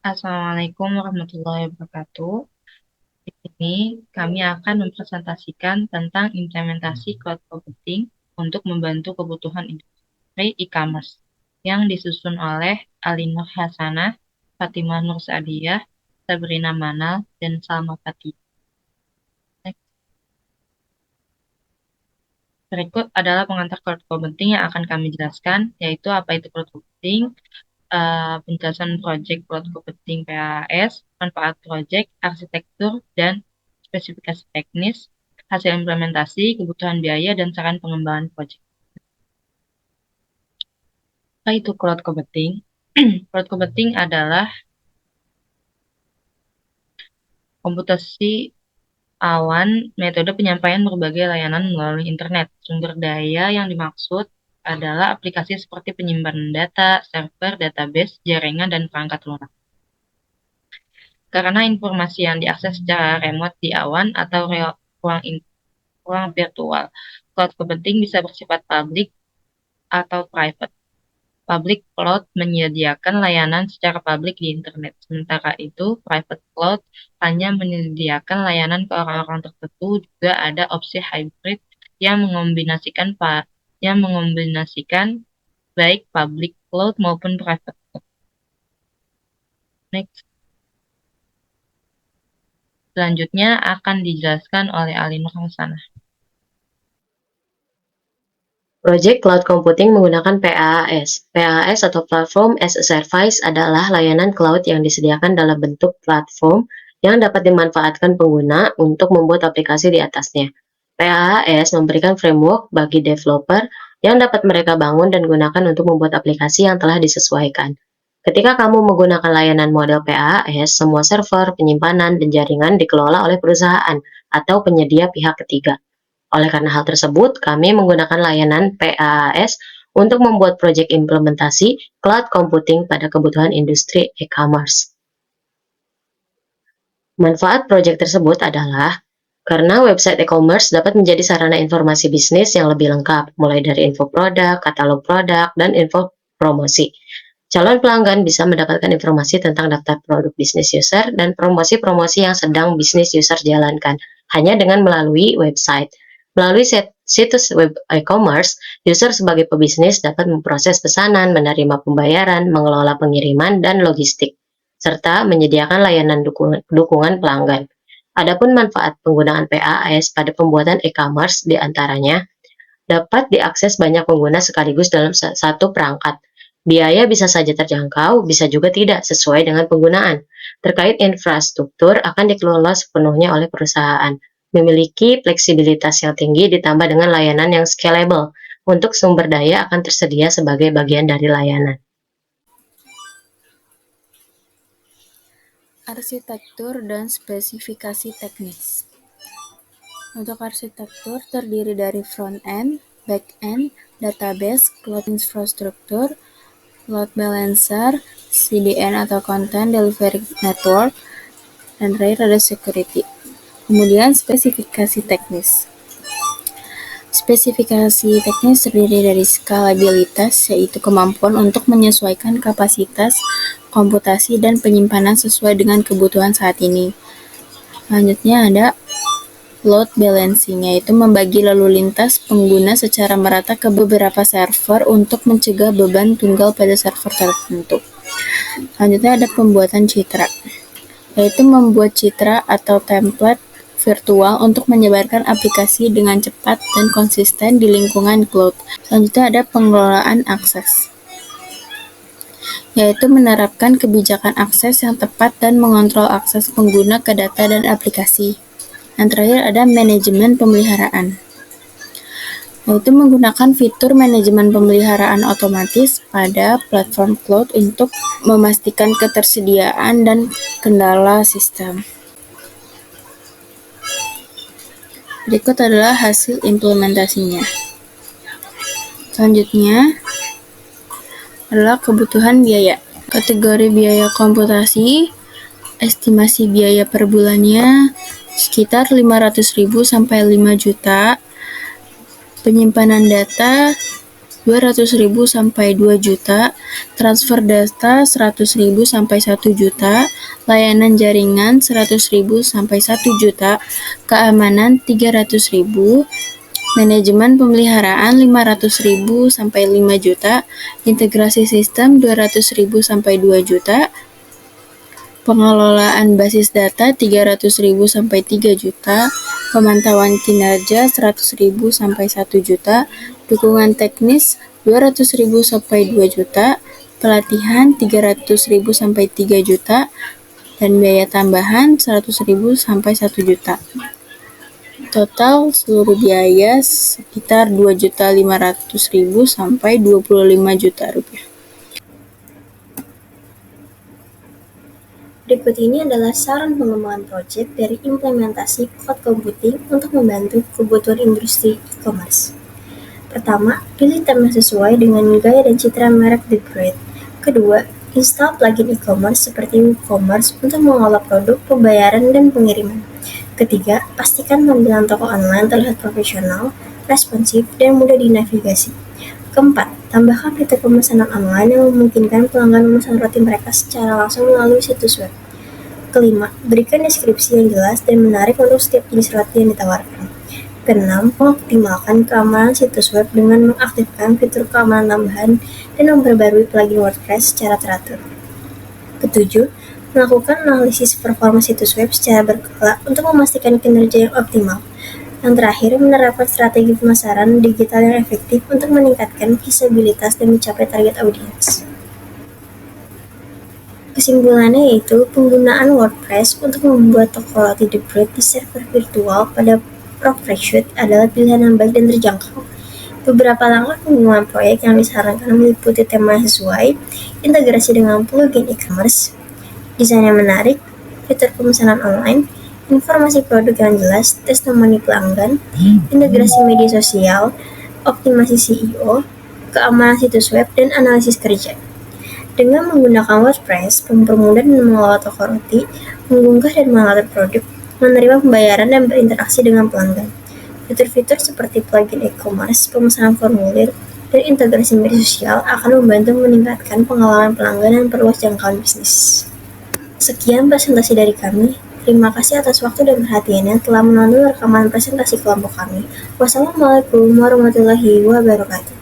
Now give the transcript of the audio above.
Assalamualaikum warahmatullahi wabarakatuh. Di sini kami akan mempresentasikan tentang implementasi cloud computing untuk membantu kebutuhan industri e-commerce yang disusun oleh Alinur Hasanah, Fatimah Nur Saadiyah, Sabrina Manal, dan Salma Fatih. Berikut adalah pengantar cloud computing yang akan kami jelaskan, yaitu apa itu cloud computing, penjelasan proyek cloud computing PAS, manfaat proyek, arsitektur, dan spesifikasi teknis, hasil implementasi, kebutuhan biaya, dan saran pengembangan proyek. Apa itu cloud computing? Cloud computing adalah komputasi awan, metode penyampaian berbagai layanan melalui internet. Sumber daya yang dimaksud adalah aplikasi seperti penyimpanan data, server, database, jaringan, dan perangkat lunak. Karena informasi yang diakses secara remote di awan atau ruang virtual, cloud computing bisa bersifat public atau private. Public cloud menyediakan layanan secara publik di internet, sementara itu private cloud hanya menyediakan layanan ke orang-orang tertentu. Juga ada opsi hybrid yang mengombinasikan baik public cloud maupun private cloud. Next. Selanjutnya akan dijelaskan oleh Alinur Hasanah. Project Cloud Computing menggunakan PaaS. PaaS atau Platform as a Service adalah layanan cloud yang disediakan dalam bentuk platform yang dapat dimanfaatkan pengguna untuk membuat aplikasi di atasnya. PaaS memberikan framework bagi developer yang dapat mereka bangun dan gunakan untuk membuat aplikasi yang telah disesuaikan. Ketika kamu menggunakan layanan model PaaS, semua server, penyimpanan, dan jaringan dikelola oleh perusahaan atau penyedia pihak ketiga. Oleh karena hal tersebut, kami menggunakan layanan PaaS untuk membuat proyek implementasi cloud computing pada kebutuhan industri e-commerce. Manfaat proyek tersebut adalah karena website e-commerce dapat menjadi sarana informasi bisnis yang lebih lengkap, mulai dari info produk, katalog produk, dan info promosi. Calon pelanggan bisa mendapatkan informasi tentang daftar produk bisnis user dan promosi-promosi yang sedang bisnis user jalankan hanya dengan melalui website. Melalui situs web e-commerce, user sebagai pebisnis dapat memproses pesanan, menerima pembayaran, mengelola pengiriman, dan logistik, serta menyediakan layanan dukungan pelanggan. Adapun manfaat penggunaan PaaS pada pembuatan e-commerce diantaranya dapat diakses banyak pengguna sekaligus dalam satu perangkat. Biaya bisa saja terjangkau, bisa juga tidak sesuai dengan penggunaan. Terkait infrastruktur akan dikelola sepenuhnya oleh perusahaan. Memiliki fleksibilitas yang tinggi ditambah dengan layanan yang scalable. Untuk sumber daya akan tersedia sebagai bagian dari layanan. Arsitektur dan spesifikasi teknis. Untuk arsitektur terdiri dari front-end, back-end, database, cloud infrastructure, load balancer, CDN atau Content Delivery Network, dan terakhir ada security. Kemudian spesifikasi teknis. Spesifikasi teknis terdiri dari skalabilitas, yaitu kemampuan untuk menyesuaikan kapasitas, komputasi, dan penyimpanan sesuai dengan kebutuhan saat ini. Selanjutnya ada load balancing, yaitu membagi lalu lintas pengguna secara merata ke beberapa server untuk mencegah beban tunggal pada server tertentu. Selanjutnya ada pembuatan citra, yaitu membuat citra atau template virtual untuk menyebarkan aplikasi dengan cepat dan konsisten di lingkungan cloud. Selanjutnya ada pengelolaan akses, yaitu menerapkan kebijakan akses yang tepat dan mengontrol akses pengguna ke data dan aplikasi. Yang terakhir ada manajemen pemeliharaan, yaitu menggunakan fitur manajemen pemeliharaan otomatis pada platform cloud untuk memastikan ketersediaan dan kendala sistem. Berikut adalah hasil implementasinya. Selanjutnya adalah kebutuhan biaya. Kategori biaya komputasi, estimasi biaya per bulannya sekitar 500.000 sampai 5 juta. Penyimpanan data 200.000 sampai 2 juta, transfer data 100.000 sampai 1 juta, layanan jaringan 100.000 sampai 1 juta, keamanan 300.000, manajemen pemeliharaan 500.000 sampai 5 juta, integrasi sistem 200.000 sampai 2 juta, pengelolaan basis data 300.000 sampai 3 juta, pemantauan kinerja 100.000 sampai 1 juta, dukungan teknis 200.000 sampai 2 juta, pelatihan 300.000 sampai 3 juta, dan biaya tambahan 100.000 sampai 1 juta. Total seluruh biaya sekitar 2.500.000 sampai 25 juta rupiah. Berikut ini adalah saran pengembangan proyek dari implementasi cloud computing untuk membantu kebutuhan industri e-commerce. Pertama, pilih tema sesuai dengan gaya dan citra merek The Bread. Kedua, install plugin e-commerce seperti WooCommerce untuk mengolah produk, pembayaran, dan pengiriman. Ketiga, pastikan tampilan toko online terlihat profesional, responsif, dan mudah dinavigasi. Keempat, tambahkan fitur pemesanan online yang memungkinkan pelanggan memesan roti mereka secara langsung melalui situs web. Kelima, berikan deskripsi yang jelas dan menarik untuk setiap jenis roti yang ditawarkan. Keenam, mengoptimalkan keamanan situs web dengan mengaktifkan fitur keamanan tambahan dan memperbarui plugin WordPress secara teratur. Ketujuh, melakukan analisis performa situs web secara berkala untuk memastikan kinerja yang optimal. Yang terakhir, menerapkan strategi pemasaran digital yang efektif untuk meningkatkan visibilitas dan mencapai target audiens. Kesimpulannya yaitu penggunaan WordPress untuk membuat toko roti The Bread di server virtual pada ProfitSuite adalah pilihan yang baik dan terjangkau. Beberapa langkah pengembangan proyek yang disarankan meliputi tema yang sesuai, integrasi dengan plugin e-commerce, desain yang menarik, fitur pemesanan online, informasi produk yang jelas, testimoni pelanggan, integrasi media sosial, optimasi SEO, keamanan situs web, dan analisis kerja. Dengan menggunakan WordPress, mempermudah dan mengelola toko roti, mengunggah dan mengatur produk, menerima pembayaran, dan berinteraksi dengan pelanggan. Fitur-fitur seperti plugin e-commerce, pemesanan formulir, dan integrasi media sosial akan membantu meningkatkan pengalaman pelanggan dan perluas jangkauan bisnis. Sekian presentasi dari kami. Terima kasih atas waktu dan perhatiannya telah menonton rekaman presentasi kelompok kami. Wassalamualaikum warahmatullahi wabarakatuh.